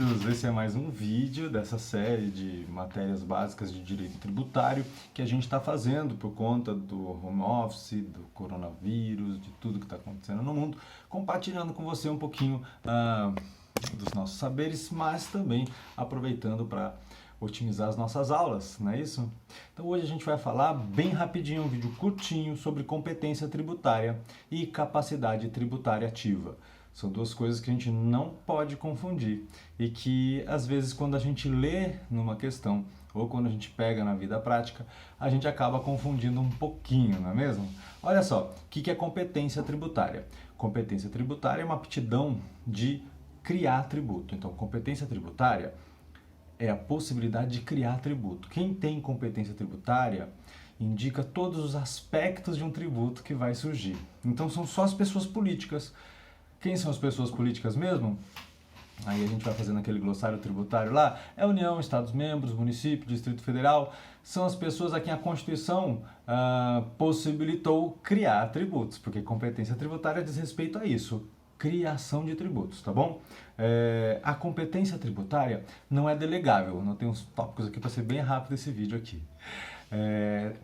bem-vindos! Esse é mais um vídeo dessa série de matérias básicas de direito tributário que a gente está fazendo por conta do home office, do coronavírus, de tudo que está acontecendo no mundo, compartilhando com você um pouquinho dos nossos saberes, mas também aproveitando para otimizar as nossas aulas, não é isso? Então hoje a gente vai falar bem rapidinho, um vídeo curtinho sobre competência tributária e capacidade tributária ativa. São duas coisas que a gente não pode confundir e que, às vezes, quando a gente lê numa questão ou quando a gente pega na vida prática, a gente acaba confundindo um pouquinho, não é mesmo? Olha só, o que é competência tributária? Competência tributária é uma aptidão de criar tributo. Então, competência tributária é a possibilidade de criar tributo. Quem tem competência tributária indica todos os aspectos de um tributo que vai surgir. Então, são só as pessoas políticas. Quem são as pessoas políticas mesmo? Aí a gente vai fazendo aquele glossário tributário lá. É União, Estados-membros, município, Distrito Federal. São as pessoas a quem a Constituição possibilitou criar tributos, porque competência tributária diz respeito a isso. Criação de tributos, tá bom? A competência tributária não é delegável. Eu tenho uns tópicos aqui para ser bem rápido esse vídeo aqui.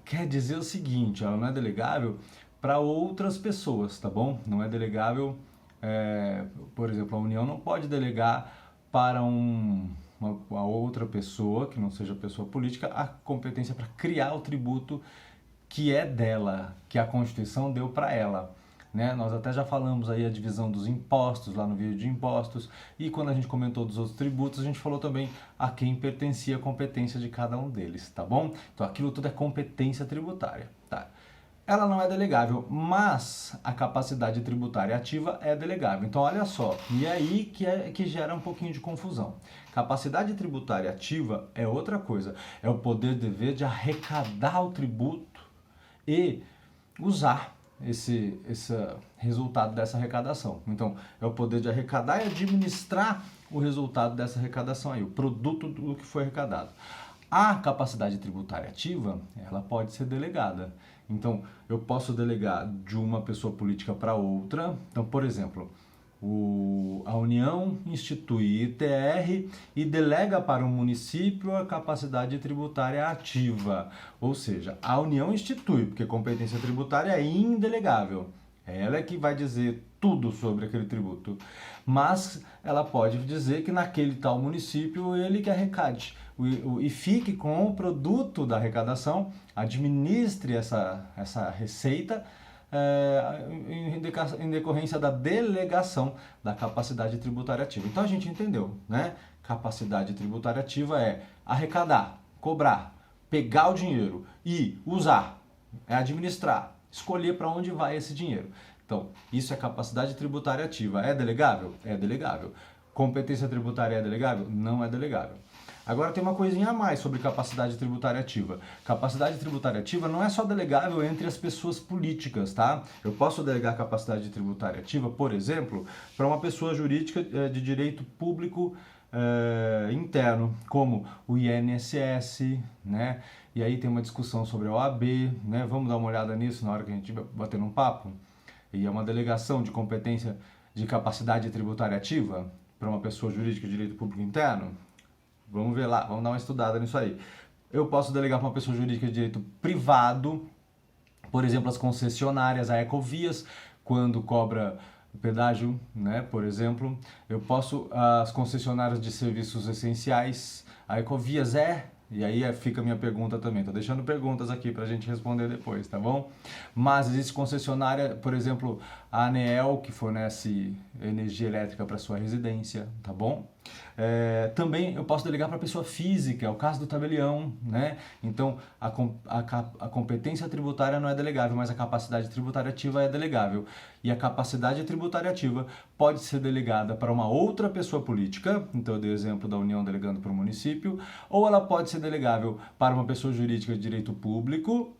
Quer dizer o seguinte, ela não é delegável para outras pessoas, tá bom? Não é delegável... por exemplo, a União não pode delegar para uma outra pessoa, que não seja pessoa política, a competência para criar o tributo que é dela, que a Constituição deu para ela. Né? Nós até já falamos aí a divisão dos impostos lá no vídeo de impostos, e quando a gente comentou dos outros tributos, a gente falou também a quem pertencia a competência de cada um deles, tá bom? Então aquilo tudo é competência tributária, tá? Ela não é delegável, mas a capacidade tributária ativa é delegável. Então, olha só, e é aí que gera um pouquinho de confusão. Capacidade tributária ativa é outra coisa, é o poder dever de arrecadar o tributo e usar esse resultado dessa arrecadação. Então, é o poder de arrecadar e administrar o resultado dessa arrecadação aí, o produto do que foi arrecadado. A capacidade tributária ativa, ela pode ser delegada. Então, eu posso delegar de uma pessoa política para outra. Então, por exemplo, a União institui ITR e delega para o município a capacidade tributária ativa. Ou seja, a União institui, porque competência tributária é indelegável. Ela é que vai dizer tudo sobre aquele tributo. Mas ela pode dizer que naquele tal município ele que arrecade e fique com o produto da arrecadação, administre essa receita em decorrência da delegação da capacidade tributária ativa. Então a gente entendeu, né? Capacidade tributária ativa é arrecadar, cobrar, pegar o dinheiro e usar, administrar, escolher para onde vai esse dinheiro. Então, isso é capacidade tributária ativa. É delegável? É delegável. Competência tributária é delegável? Não é delegável. Agora tem uma coisinha a mais sobre capacidade tributária ativa. Capacidade tributária ativa não é só delegável entre as pessoas políticas, tá? Eu posso delegar capacidade tributária ativa, por exemplo, para uma pessoa jurídica de direito público interno, como o INSS, né? E aí tem uma discussão sobre a OAB, né? Vamos dar uma olhada nisso na hora que a gente bater um papo? E é uma delegação de competência de capacidade tributária ativa para uma pessoa jurídica de direito público interno? Vamos ver lá, vamos dar uma estudada nisso aí. Eu posso delegar para uma pessoa jurídica de direito privado, por exemplo, as concessionárias, a Ecovias, quando cobra pedágio, né, por exemplo. Eu posso, as concessionárias de serviços essenciais, a Ecovias e aí fica a minha pergunta também. Estou deixando perguntas aqui para a gente responder depois, tá bom? Mas existe concessionária, por exemplo, a ANEEL, que fornece energia elétrica para sua residência, tá bom? Também eu posso delegar para pessoa física, é o caso do tabelião, né? Então, a competência tributária não é delegável, mas a capacidade tributária ativa é delegável. E a capacidade tributária ativa pode ser delegada para uma outra pessoa política, então eu dei o exemplo da União delegando para o município, ou ela pode ser delegável para uma pessoa jurídica de direito público,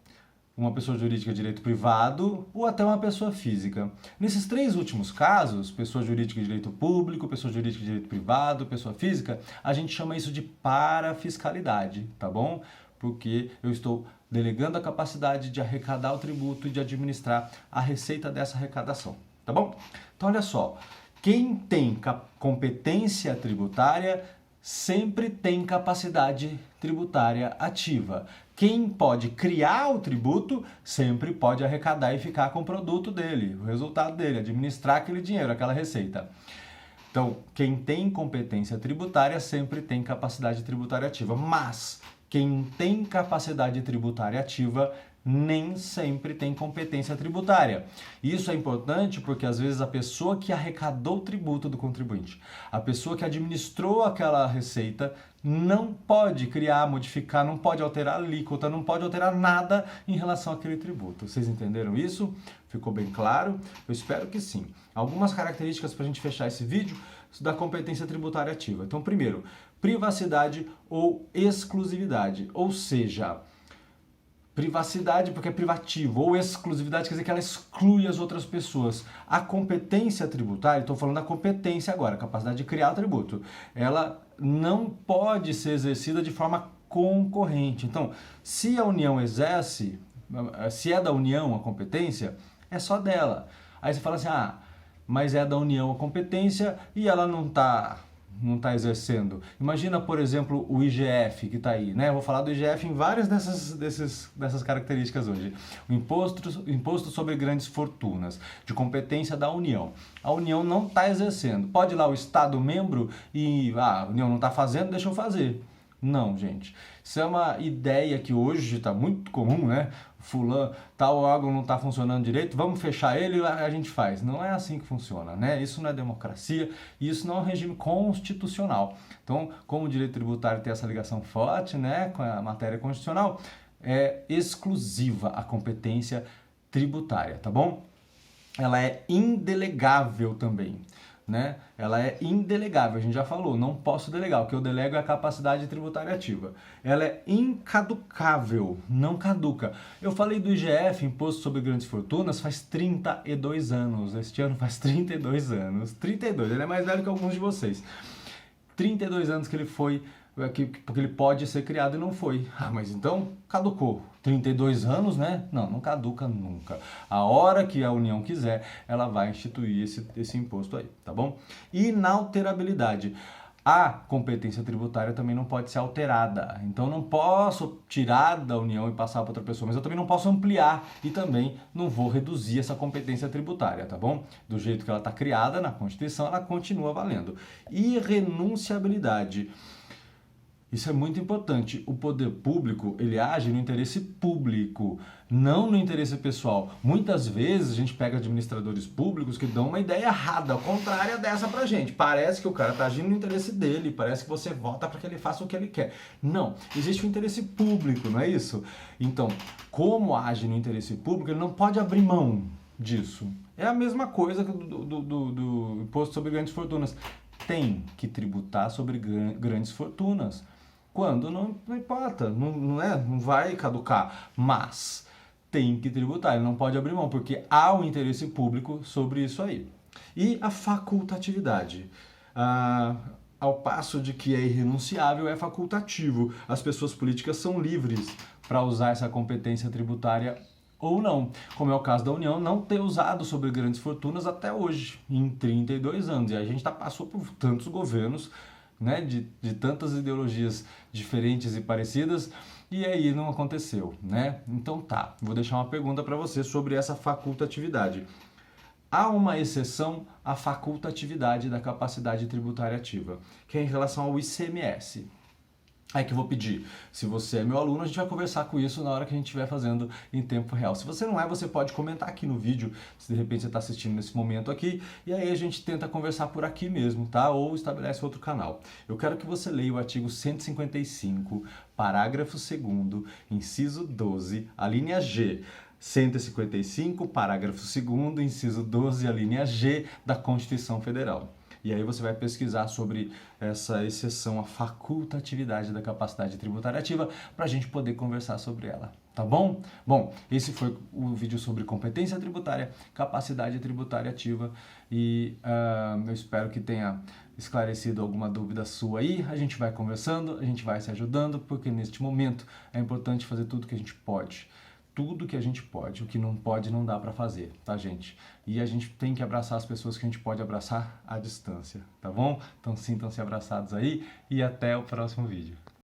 uma pessoa jurídica de direito privado ou até uma pessoa física. Nesses três últimos casos, pessoa jurídica de direito público, pessoa jurídica de direito privado, pessoa física, a gente chama isso de parafiscalidade, tá bom? Porque eu estou delegando a capacidade de arrecadar o tributo e de administrar a receita dessa arrecadação, tá bom? Então olha só, Quem tem competência tributária sempre tem capacidade tributária ativa. Quem pode criar o tributo sempre pode arrecadar e ficar com o produto dele, o resultado dele, administrar aquele dinheiro, aquela receita. Então, quem tem competência tributária sempre tem capacidade tributária ativa, mas quem tem capacidade tributária ativa nem sempre tem competência tributária. Isso é importante porque às vezes a pessoa que arrecadou o tributo do contribuinte, a pessoa que administrou aquela receita, não pode criar, modificar, não pode alterar a alíquota, não pode alterar nada em relação àquele tributo. Vocês entenderam isso? Ficou bem claro? Eu espero que sim. Algumas características para a gente fechar esse vídeo da competência tributária ativa. Então, primeiro, privacidade ou exclusividade, ou seja, privacidade porque é privativo, ou exclusividade quer dizer que ela exclui as outras pessoas. A competência tributária, estou falando da competência agora, a capacidade de criar o tributo, ela não pode ser exercida de forma concorrente. Então, se a União exerce, se é da União a competência, é só dela. Aí você fala assim, mas é da União a competência e ela não está exercendo. Imagina, por exemplo, o IGF que está aí, né? Eu vou falar do IGF em várias dessas características hoje. O imposto sobre grandes fortunas, de competência da União. A União não está exercendo. Pode ir lá o Estado membro e a União não está fazendo, deixa eu fazer. Não, gente. Isso é uma ideia que hoje está muito comum, né? Fulano, tal órgão não está funcionando direito, vamos fechar ele e a gente faz. Não é assim que funciona, né? Isso não é democracia, isso não é um regime constitucional. Então, como o direito tributário tem essa ligação forte, né, com a matéria constitucional, é exclusiva a competência tributária, tá bom? Ela é indelegável também. Né? Ela é indelegável, a gente já falou, não posso delegar, o que eu delego é a capacidade tributária ativa. Ela é incaducável, não caduca. Eu falei do IGF, Imposto sobre Grandes Fortunas, faz 32 anos, este ano faz 32 anos, 32, ele é mais velho que alguns de vocês. 32 anos que ele foi, porque ele pode ser criado e não foi. Mas então caducou. 32 anos, né? Não caduca nunca. A hora que a União quiser, ela vai instituir esse imposto aí, tá bom? Inalterabilidade. A competência tributária também não pode ser alterada. Então não posso tirar da União e passar para outra pessoa, mas eu também não posso ampliar e também não vou reduzir essa competência tributária, tá bom? Do jeito que ela está criada na Constituição, ela continua valendo. Irrenunciabilidade. Isso é muito importante. O poder público, ele age no interesse público, não no interesse pessoal. Muitas vezes a gente pega administradores públicos que dão uma ideia errada, contrária dessa pra gente. Parece que o cara tá agindo no interesse dele, parece que você vota para que ele faça o que ele quer. Não, existe um interesse público, não é isso? Então, como age no interesse público, ele não pode abrir mão disso. É a mesma coisa do imposto sobre grandes fortunas. Tem que tributar sobre grandes fortunas. Quando não importa, não vai caducar, mas tem que tributar, ele não pode abrir mão, porque há um interesse público sobre isso aí. E a facultatividade. Ao passo de que é irrenunciável, é facultativo. As pessoas políticas são livres para usar essa competência tributária ou não, como é o caso da União não ter usado sobre grandes fortunas até hoje, em 32 anos. E a gente passou por tantos governos, né, de tantas ideologias diferentes e parecidas, e aí não aconteceu, né? Então vou deixar uma pergunta para você sobre essa facultatividade. Há uma exceção à facultatividade da capacidade tributária ativa, que é em relação ao ICMS. Aí que eu vou pedir, se você é meu aluno, a gente vai conversar com isso na hora que a gente estiver fazendo em tempo real. Se você não é, você pode comentar aqui no vídeo, se de repente você está assistindo nesse momento aqui, e aí a gente tenta conversar por aqui mesmo, tá? Ou estabelece outro canal. Eu quero que você leia o artigo 155, parágrafo 2º, inciso 12, a linha G. 155, parágrafo 2º, inciso 12, a linha G da Constituição Federal. E aí você vai pesquisar sobre essa exceção à facultatividade da capacidade tributária ativa para a gente poder conversar sobre ela, tá bom? Bom, esse foi o vídeo sobre competência tributária, capacidade tributária ativa e eu espero que tenha esclarecido alguma dúvida sua aí. A gente vai conversando, a gente vai se ajudando, porque neste momento é importante fazer tudo que a gente pode. tudo que a gente pode, o que não pode não dá para fazer, tá, gente? E a gente tem que abraçar as pessoas que a gente pode abraçar à distância, tá bom? Então sintam-se abraçados aí e até o próximo vídeo.